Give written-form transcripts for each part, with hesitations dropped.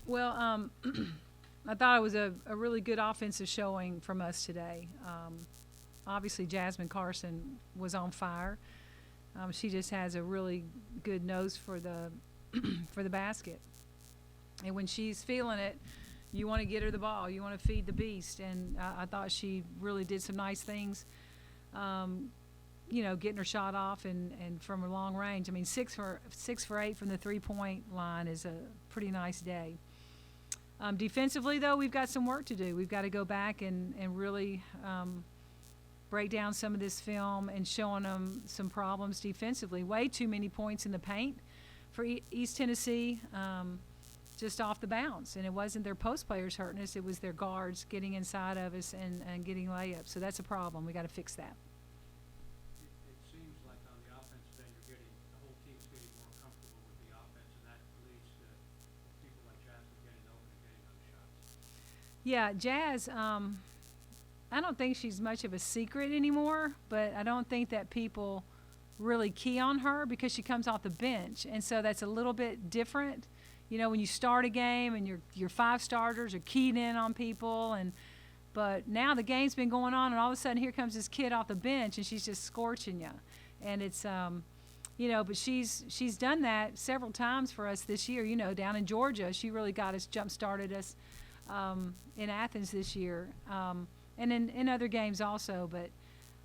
Well, I thought it was a really good offensive showing from us today. Obviously, Jasmine Carson was on fire. She just has a really good nose for the for the basket, and when she's feeling it, you want to get her the ball. You want to feed the beast, and I thought she really did some nice things. Um, getting her shot off and from a long range. I mean, 6 for 8 from the 3-point line is a pretty nice day. Defensively, though, we've got some work to do. We've got to go back and really break down some of this film and showing them some problems defensively. Way too many points in the paint for East Tennessee, just off the bounce. And it wasn't their post players hurting us. It was their guards getting inside of us and getting layups. So that's a problem. We got to fix that. It seems like on the offensive end, the whole team's getting more comfortable with the offense, and that leads to people like Jasmine getting open and getting those shots. Yeah, Jazz, I don't think she's much of a secret anymore, but I don't think that people really key on her because she comes off the bench. And so that's a little bit different. When you start a game and your 5 starters are keyed in on people, but now the game's been going on, and all of a sudden here comes this kid off the bench, and she's just scorching you. And it's, but she's done that several times for us this year. Down in Georgia, she really got us jump-started us in Athens this year, and in other games also. But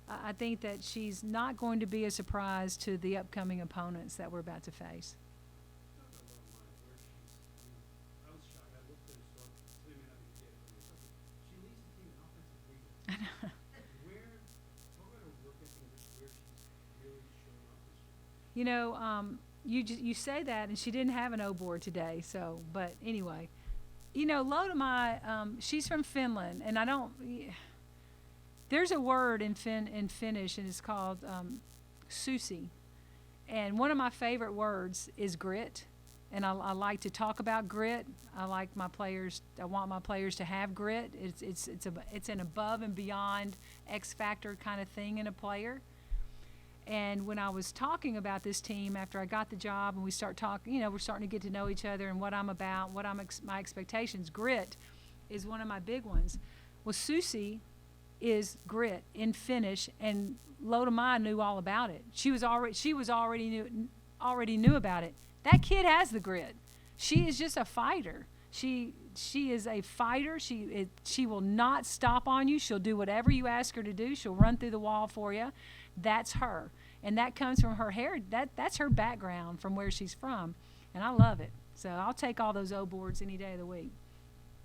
I think that she's not going to be a surprise to the upcoming opponents that we're about to face. I was shocked. I looked at her score. She leads the team in offensive rebounds. Talk about her work ethic and just where she's really showing up this year. You say that, and she didn't have an O board today. So, but anyway, Lodemai, she's from Finland, and I don't. There's a word in Finnish, and it's called susi, and one of my favorite words is grit. And I like to talk about grit. I want my players to have grit. It's an above and beyond X factor kind of thing in a player. And when I was talking about this team after I got the job, and we start talking, we're starting to get to know each other and what I'm about, my expectations. Grit is one of my big ones. Well, Susi is grit in Finnish, and Lodemai knew all about it. She already knew about it. That kid has the grit. She is just a fighter. She is a fighter. She will not stop on you. She'll do whatever you ask her to do. She'll run through the wall for you. That's her, and that comes from her hair. That's her background from where she's from, and I love it. So I'll take all those O boards any day of the week.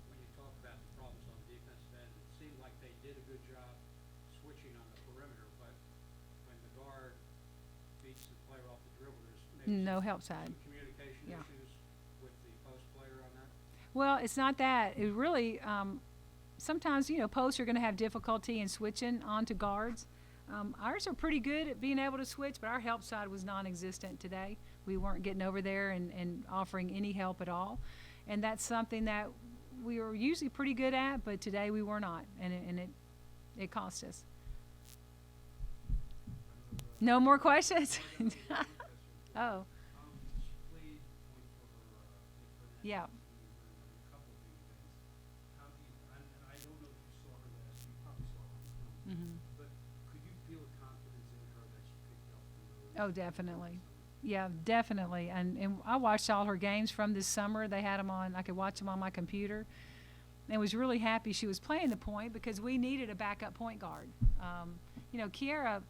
When you talk about the problems on the defensive end, it seemed like they did a good job switching on the perimeter, but when the guard beats the player off the dribble, there's maybe No help side. some communication Yeah. issues with the post player on that. Well, it's not that. It really, sometimes, posts are going to have difficulty in switching onto guards. Ours are pretty good at being able to switch, but our help side was non-existent today. We weren't getting over there and offering any help at all. And that's something that we were usually pretty good at, but today we were not, and it cost us. No more questions? Oh, She played point for her yeah. team and a couple of big events. How do you, and I don't know if you saw her last, you probably saw her on film, Mm-hmm. but could you feel a confidence in her that she picked up from those? Oh, definitely. Yeah, definitely. And I watched all her games from this summer. They had them on. I could watch them on my computer. And was really happy she was playing the point because we needed a backup point guard. Kiara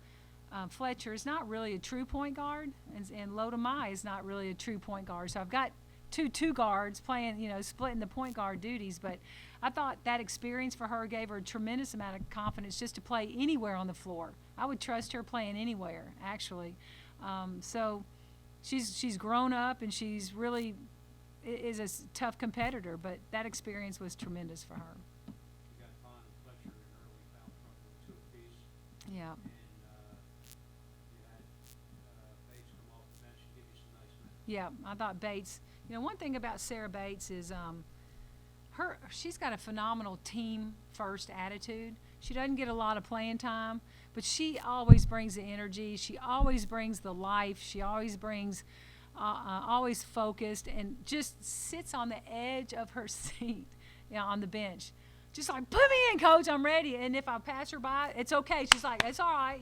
Fletcher is not really a true point guard, and Lodemai is not really a true point guard. So I've got two guards playing, splitting the point guard duties. But I thought that experience for her gave her a tremendous amount of confidence just to play anywhere on the floor. I would trust her playing anywhere, actually. So she's grown up, and she's really is a tough competitor. But that experience was tremendous for her. You got Vaughn and Fletcher in early foul trouble with 2 apiece. Yeah. And you had Bates come off the bench and give you some nice minutes. Yeah, I thought Bates. One thing about Sarah Bates is she's got a phenomenal team first attitude. She doesn't get a lot of playing time, but she always brings the energy. She always brings the life. She always brings always focused, and just sits on the edge of her seat, on the bench. Just like, put me in, coach, I'm ready. And if I pass her by, it's okay. She's like, it's all right,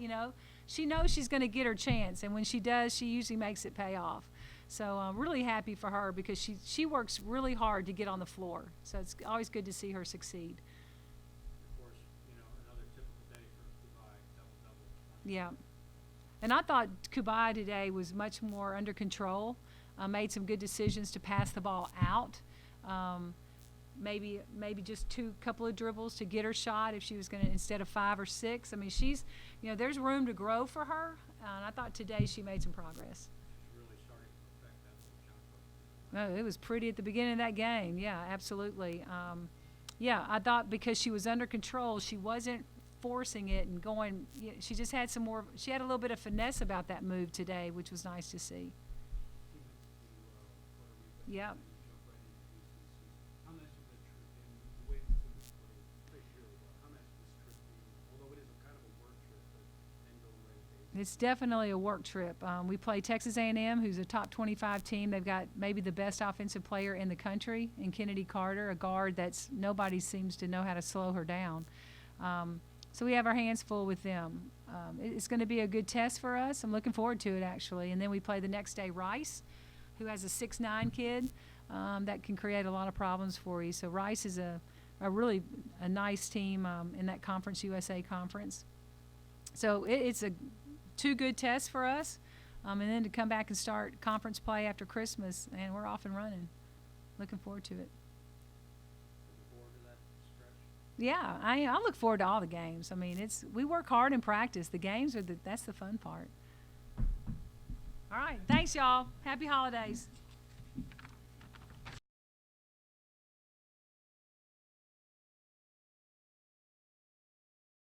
She knows she's going to get her chance, and when she does, she usually makes it pay off. So I'm really happy for her because she works really hard to get on the floor. So it's always good to see her succeed. Of course, another typical day for Dubai, double-double. Yeah. And I thought Kubai today was much more under control, made some good decisions to pass the ball out. Maybe just couple of dribbles to get her shot if she was going to, instead of 5 or 6. I mean, she's, there's room to grow for her. And I thought today she made some progress. She's really starting to perfect that little jump hook. Oh, it was pretty at the beginning of that game. Yeah, absolutely. I thought because she was under control, she wasn't forcing it and going. She just had she had a little bit of finesse about that move today, which was nice to see. Yeah. How nice was the trip and the way the students played really well? How nice was this trip being, although it is a kind of a work trip, but then going away to Days? It's definitely a work trip. We play Texas A&M, who's a top 25 team. They've got maybe the best offensive player in the country in Kennedy Carter, a guard that's nobody seems to know how to slow her down. So we have our hands full with them. It's going to be a good test for us. I'm looking forward to it, actually. And then we play the next day Rice, who has a 6'9" kid that can create a lot of problems for you. So Rice is a really nice team in that Conference USA conference. So it's a 2 good tests for us. And then to come back and start conference play after Christmas, and we're off and running. Looking forward to it. Looking forward to that stretch. Yeah, I look forward to all the games. I mean, we work hard in practice. The games that's the fun part. All right, thanks y'all. Happy holidays.